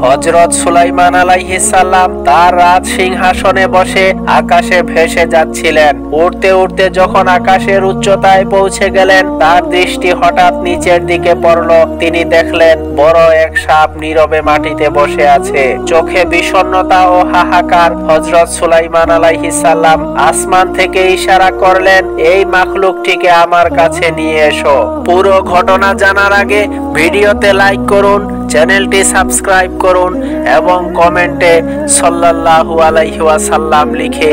হযরত সুলাইমান আলাইহিস সালাম তার রাজ সিংহাসনে বসে আকাশে ভেসে যাচ্ছিলেন। উড়তে উড়তে যখন আকাশের উচ্চতায় পৌঁছে গেলেন, তার দৃষ্টি হঠাৎ নিচের দিকে পড়ল। তিনি দেখলেন বড় এক সাপ নীরবে মাটিতে বসে আছে। চোখে বিষণ্ণতা ও হাহাকার। হযরত সুলাইমান আলাইহিস সালাম আসমান থেকে ইশারা করলেন, এই মাখলুকটিকে আমার কাছে নিয়ে এসো। পুরো ঘটনা জানার আগে ভিডিওতে লাইক করুন, চ্যানেলটি সাবস্ক্রাইব করুন এবং কমেন্টে সাল্লাল্লাহু আলাইহি ওয়াসাল্লাম লিখে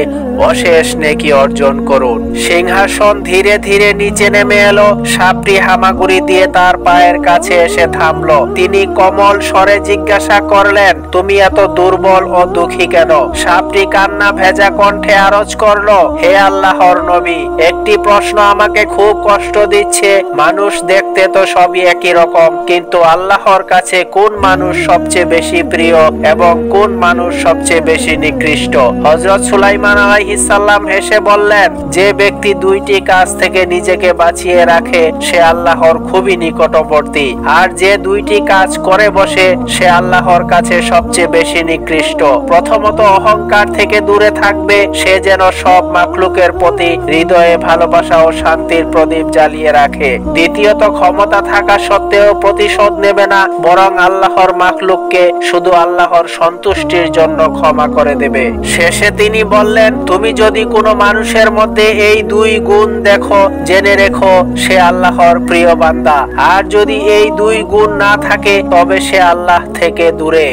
অশেষ নেকি অর্জন করুন। সিংহাসন ধীরে ধীরে নিচে নেমে এলো। সাপটি হামাগুড়ি দিয়ে তার পায়ের কাছে এসে থামলো। তিনি কোমল স্বরে জিজ্ঞাসা করলেন, তুমি এত দুর্বল ও দুঃখী কেন? সাপটি কান্না ভেজা কণ্ঠে আরজ করলো, হে আল্লাহর নবী, একটি প্রশ্ন আমাকে খুব কষ্ট দিচ্ছে। মানুষ দেখতে তো সবই একই রকম, কিন্তু আল্লাহর কাছে কোন মানুষ সবচেয়ে বেশি প্রিয় এবং কোন মানুষ সবচেয়ে বেশি নিকৃষ্ট? হযরত সুলাইমান আলাইহিস সালাম হেসে বললেন, যে ব্যক্তি দুইটি কাজ থেকে নিজেকে বাঁচিয়ে রাখে সে আল্লাহর খুবই নিকটবর্তী, আর যে দুইটি কাজ করে বসে সে আল্লাহর কাছে সবচেয়ে বেশি নিকৃষ্ট। প্রথমত অহংকার থেকে দূরে থাকবে, সে যেন সব মাখলুকের প্রতি হৃদয়ে ভালোবাসা ও শান্তির প্রদীপ জ্বালিয়ে রাখে। দ্বিতীয়ত ক্ষমতা থাকা সত্ত্বেও প্রতিশোধ নেবে না, বরং আল্লাহর মাখলুককে শুধু আল্লাহর সন্তুষ্টির জন্য ক্ষমা করে দেবে। শেষে তিনি বললেন, তুমি যদি কোনো মানুষের মধ্যে এই দুই গুণ দেখো, জেনে রেখো সে আল্লাহর প্রিয় বান্দা, আর যদি এই দুই গুণ না থাকে তবে সে আল্লাহ থেকে দূরে।